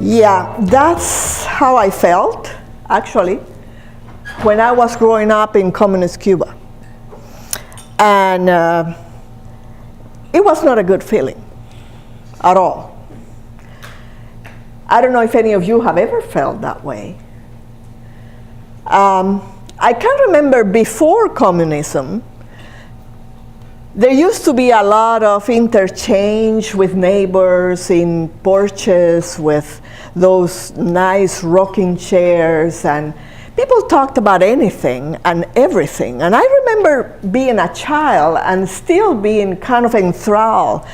Yeah, that's how I felt, actually, when I was growing up in communist Cuba. And it was not a good feeling at all. I don't know if any of you have ever felt that way. I can remember before communism, there used to be a lot of interchange with neighbors in porches with those nice rocking chairs, and people talked about anything and everything. And I remember being a child and still being kind of enthralled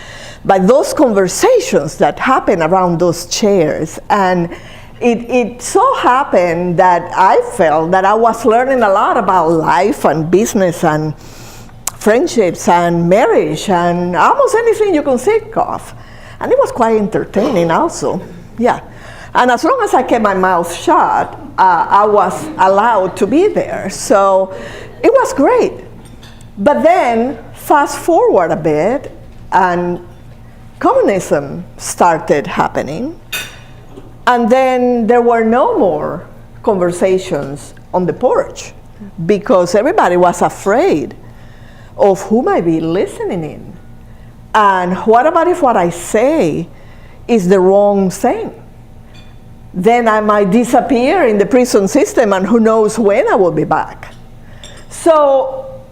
by those conversations that happened around those chairs. And it so happened that I felt that I was learning a lot about life and business and friendships and marriage and almost anything you can think of. And it was quite entertaining also, yeah. And as long as I kept my mouth shut, I was allowed to be there. So it was great. But then, fast forward a bit, and communism started happening. And then there were no more conversations on the porch because everybody was afraid of who might be listening in. And what about if what I say is the wrong thing? Then I might disappear in the prison system, and who knows when I will be back. So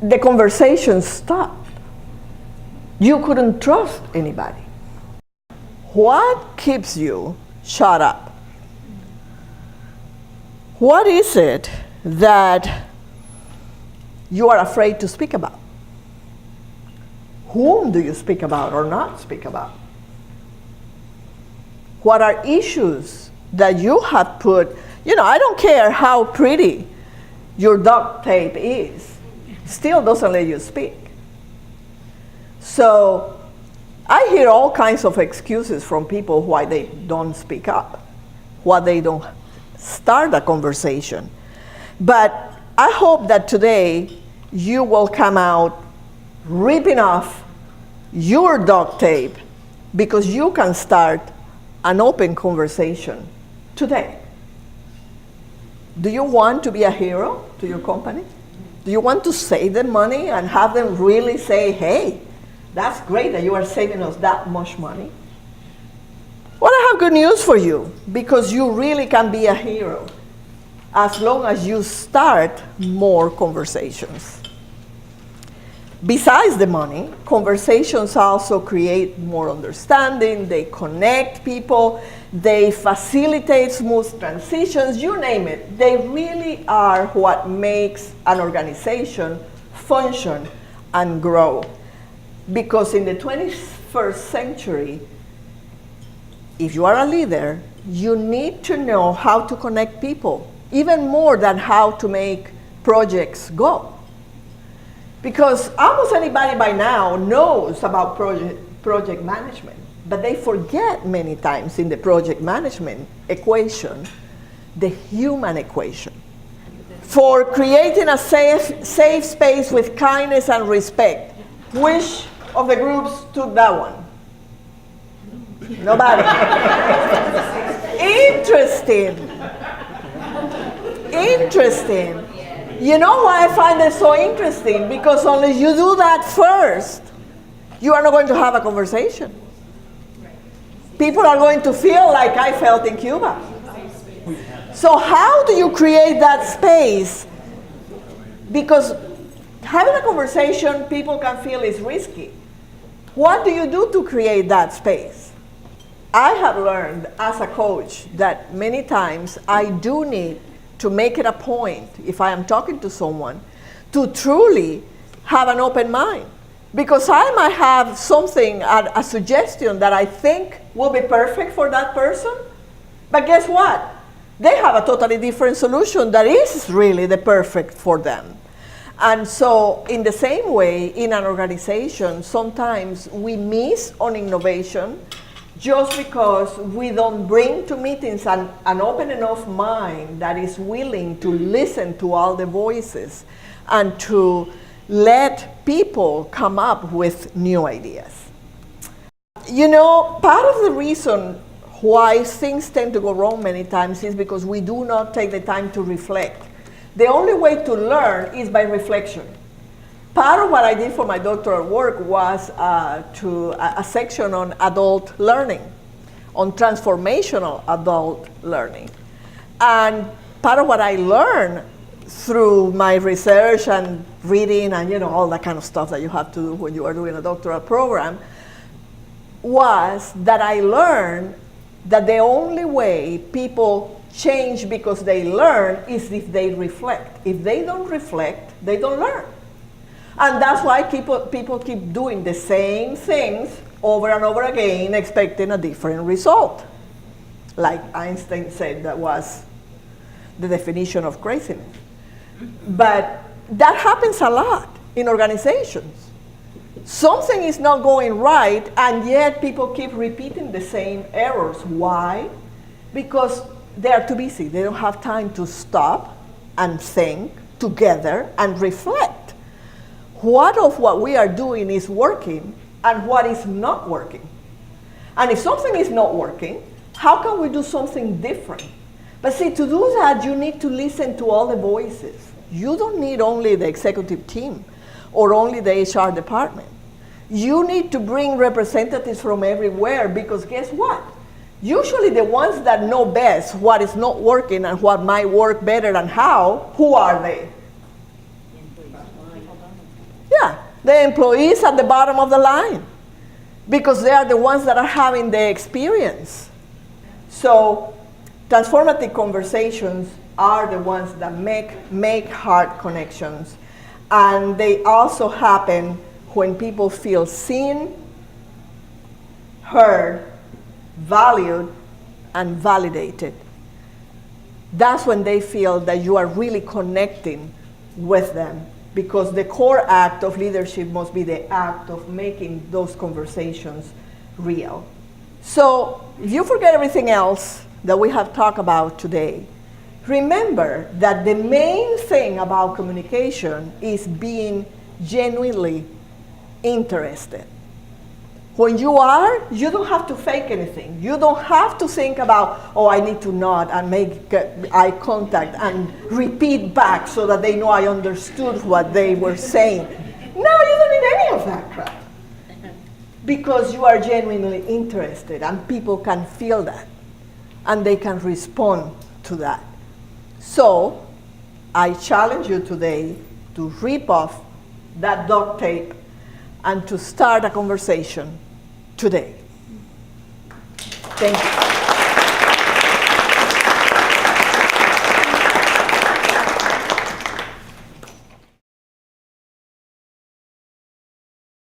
the conversation stopped. You couldn't trust anybody. What keeps you shut up? What is it that you are afraid to speak about? Whom do you speak about or not speak about? What are issues that you have put, I don't care how pretty your duct tape is, still doesn't let you speak. So I hear all kinds of excuses from people why they don't speak up, why they don't start a conversation. But I hope that today you will come out ripping off your duct tape because you can start an open conversation today. Do you want to be a hero to your company? Do you want to save them money and have them really say, hey, that's great that you are saving us that much money? Well, I have good news for you, because you really can be a hero as long as you start more conversations. Besides the money, conversations also create more understanding, they connect people, they facilitate smooth transitions, you name it. They really are what makes an organization function and grow. Because in the 21st century, if you are a leader, you need to know how to connect people, even more than how to make projects go. Because almost anybody by now knows about project management, but they forget many times in the project management equation, the human equation. For creating a safe space with kindness and respect, which of the groups took that one? Nobody. Interesting. Interesting. You know why I find it so interesting? Because unless you do that first, you are not going to have a conversation. People are going to feel like I felt in Cuba. So how do you create that space? Because having a conversation, people can feel is risky. What do you do to create that space? I have learned as a coach that many times I do need to make it a point, if I am talking to someone, to truly have an open mind. Because I might have something, a suggestion that I think will be perfect for that person, but guess what? They have a totally different solution that is really the perfect for them. And so in the same way, in an organization, sometimes we miss on innovation just because we don't bring to meetings an open enough mind that is willing to listen to all the voices and to let people come up with new ideas. Part of the reason why things tend to go wrong many times is because we do not take the time to reflect. The only way to learn is by reflection. Part of what I did for my doctoral work was a section on adult learning, on transformational adult learning. And part of what I learned through my research and reading and all that kind of stuff that you have to do when you are doing a doctoral program was that I learned that the only way people change because they learn is if they reflect. If they don't reflect, they don't learn. And that's why people keep doing the same things over and over again, expecting a different result. Like Einstein said, that was the definition of craziness. But that happens a lot in organizations. Something is not going right, and yet people keep repeating the same errors. Why? Because they are too busy. They don't have time to stop and think together and reflect. What of what we are doing is working and what is not working? And if something is not working, how can we do something different? But see, to do that, you need to listen to all the voices. You don't need only the executive team or only the HR department. You need to bring representatives from everywhere, because guess what? Usually the ones that know best what is not working and what might work better and how, who are they? Yeah, the employees at the bottom of the line, because they are the ones that are having the experience. So transformative conversations are the ones that make hard connections. And they also happen when people feel seen, heard, valued, and validated. That's when they feel that you are really connecting with them, because the core act of leadership must be the act of making those conversations real. So if you forget everything else that we have talked about today, remember that the main thing about communication is being genuinely interested. When you are, you don't have to fake anything. You don't have to think about, oh, I need to nod and make eye contact and repeat back so that they know I understood what they were saying. No, you don't need any of that crap. Because you are genuinely interested and people can feel that and they can respond to that. So I challenge you today to rip off that duct tape and to start a conversation today. Thank you.